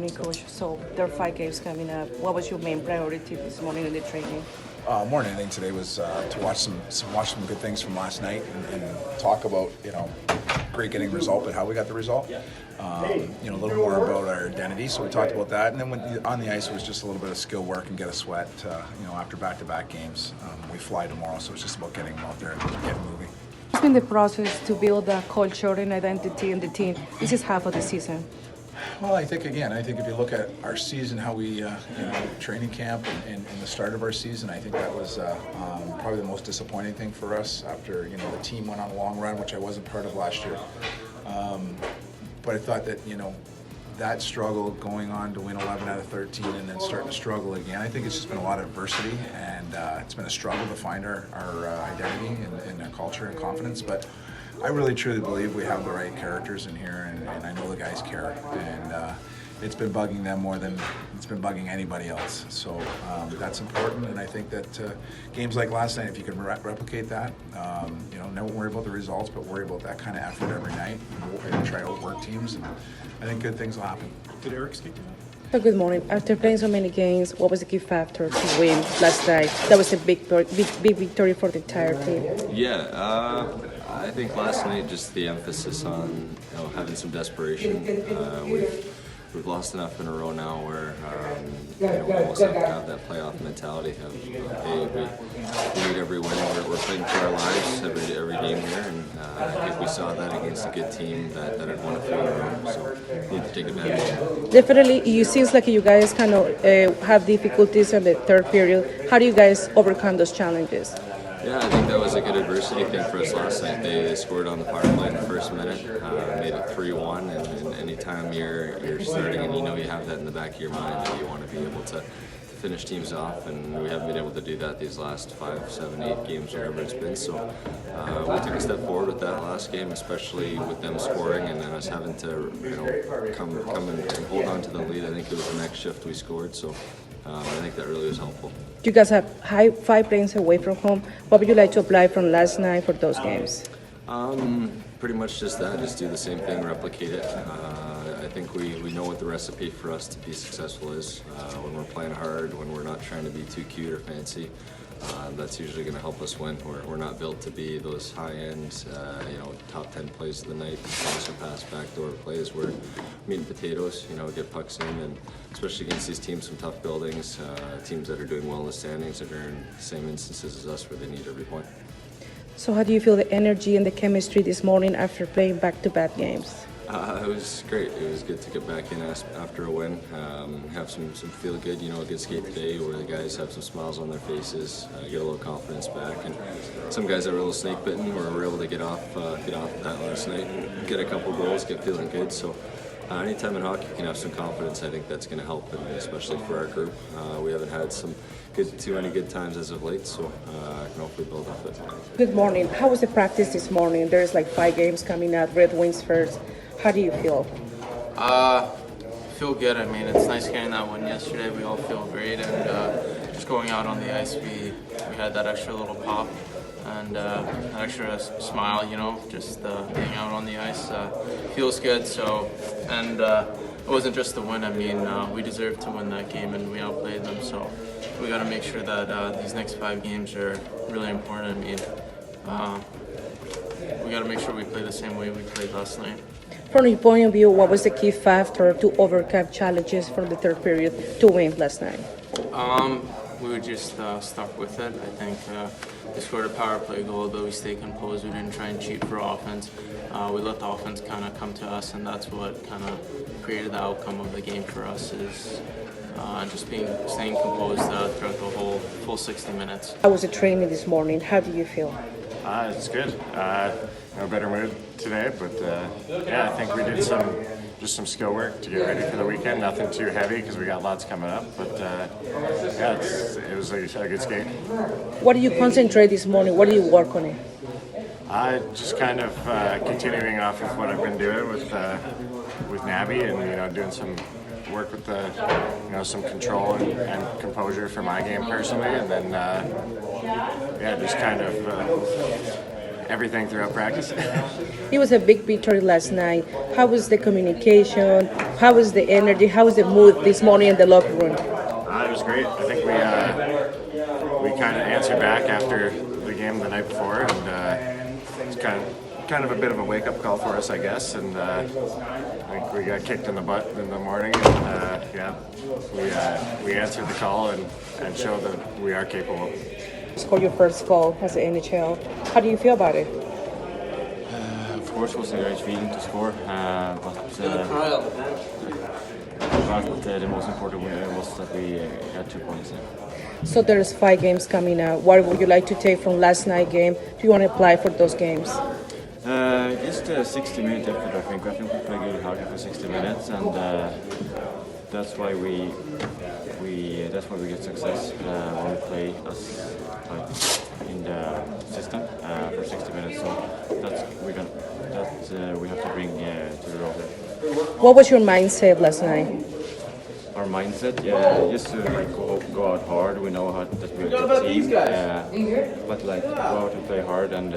morning, Coach. So there are 5 games coming up. What was your main priority this morning in the training? Morning. I think today was to watch some good things from last night and talk about great getting a result, but how we got the result. A little more about our identity. So we talked about that, and then when on the ice it was just a little bit of skill work and get a sweat. After back-to-back games, we fly tomorrow, so it's just about getting them out there and getting moving. What's been the process to build a culture and identity in the team? This is half of the season. Well, I think if you look at our season, how we, training camp and the start of our season, I think that was probably the most disappointing thing for us after, the team went on a long run, which I wasn't part of last year. But I thought that, that struggle going on to win 11 out of 13 and then starting to struggle again, I think it's just been a lot of adversity, and it's been a struggle to find our identity and our culture and confidence. But I really truly believe we have the right characters in here, and I know the guys care, and it's been bugging them more than it's been bugging anybody else. So that's important, and I think that games like last night, if you can replicate that, don't worry about the results, but worry about that kind of effort every night and try to outwork teams, and I think good things will happen. Did Eric speak to that? So good morning. After playing so many games, what was the key factor to win last night? That was a big victory for the entire team. Yeah, I think last night just the emphasis on having some desperation. We've lost enough in a row now where we almost have to have that playoff mentality of hey, we need every win. We're playing for our lives every game here, and I think we saw that against a good team that had won a few in a row. So we need to take advantage. Definitely, it seems like you guys kind of have difficulties in the third period. How do you guys overcome those challenges? Yeah, I think that was a good adversity thing for us last night. They scored on the power play in the first minute, made it 3-1, and anytime you're starting and you have that in the back of your mind that you want to be able to finish teams off, and we haven't been able to do that these last 5, 7, 8 games, whatever it's been. So we took a step forward with that last game, especially with them scoring and then us having to come and hold on to the lead. I think it was the next shift we scored, so I think that really was helpful. You guys have 5 games away from home. What would you like to apply from last night for those games? Pretty much just that, just do the same thing, replicate it. I think we know what the recipe for us to be successful is. When we're playing hard, when we're not trying to be too cute or fancy, that's usually going to help us win. We're not built to be those high-end, top 10 plays of the night, pass backdoor plays. We're meat and potatoes, get pucks in, and especially against these teams, some tough buildings, teams that are doing well in the standings that are in the same instances as us where they need every point. So how do you feel the energy and the chemistry this morning after playing back-to-back games? It was great. It was good to get back in after a win, have some feel good, a good skate today where the guys have some smiles on their faces, get a little confidence back, and some guys that were a little snake bitten were able to get off that last night, and get a couple goals, get feeling good. So anytime in hockey you can have some confidence, I think that's going to help, and especially for our group. We haven't had too many good times as of late, so I can hopefully build off it. Good morning. How was the practice this morning? There's 5 games coming up, Red Wings first. How do you feel? Feel good. I mean, it's nice getting that win yesterday. We all feel great, and just going out on the ice, we had that extra little pop and that extra smile. Just being out on the ice feels good. So, and it wasn't just the win. I mean, we deserved to win that game, and we outplayed them. So, we got to make sure that these next 5 games are really important. I mean, we got to make sure we play the same way we played last night. From your point of view, what was the key factor to overcome challenges from the third period to win last night? We were just stuck with it. I think we scored a power play goal, but we stayed composed. We didn't try and cheat for offense. We let the offense kind of come to us, and that's what kind of created the outcome of the game for us is just staying composed throughout the whole full 60 minutes. How was the training this morning? How do you feel? It's good. Better mood today, but I think we did some skill work to get ready for the weekend. Nothing too heavy because we got lots coming up, but it was a good skate. What do you concentrate this morning? What do you work on it? Just kind of continuing off of what I've been doing with Nabby, and doing some work with some control and composure for my game personally, and then just kind of everything throughout practice. It was a big victory last night. How was the communication? How was the energy? How was the mood this morning in the locker room? It was great. I think we kind of answered back after the game the night before, and it's kind of a bit of a wake-up call for us, I guess. And I think we got kicked in the butt in the morning, and we answered the call and showed that we are capable. Score your first goal as an NHL. How do you feel about it? Of course, it was a great feeling to score, but the most important was that we got 2 points. So there's 5 games coming up. What would you like to take from last night's game? Do you want to apply for those games? Just a 60-minute effort, I think. I think we played really hard for 60 minutes, and that's why we get success when we play us like in the system for 60 minutes. So we have to bring to the road. What was your mindset last night? Our mindset, just to like go out hard. We know that we're a team, but like go out and play hard and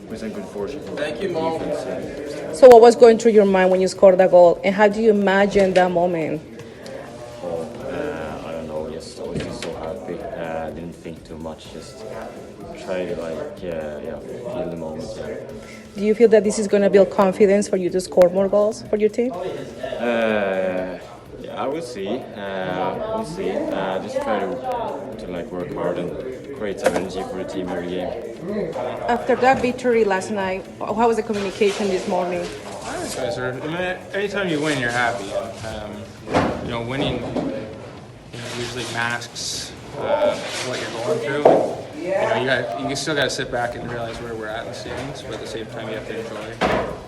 with a good fortune. Thank you, Mom. Defense. So what was going through your mind when you scored that goal? And how do you imagine that moment? I don't know. I was just so happy. Didn't think too much. Just try to feel the moment. Yeah. Do you feel that this is going to build confidence for you to score more goals for your team? I will see. We'll see. Just try to like work hard and create some energy for the team every game. After that victory last night, how was the communication this morning? Anytime you win, you're happy. Winning usually masks what you're going through. You still got to sit back and realize where we're at in the standings, but at the same time, you have to enjoy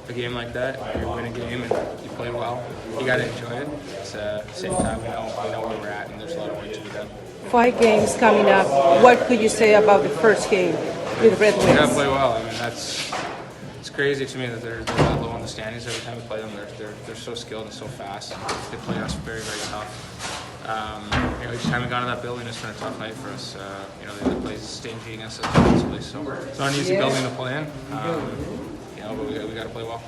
a game like that. If you win a game and you play well, you got to enjoy it. At the same time, we know where we're at, and there's a lot of work to be done. 5 games coming up. What could you say about the first game with Red We got to Wings? play well. I mean, it's crazy to me that they're that low on the standings every time we play them. They're so skilled and so fast. They play us very, very tough. Each time we got in that building, it's been a tough night for us. The other place is stingy against us defensively, so it's not an easy building to play in. But we got to play well.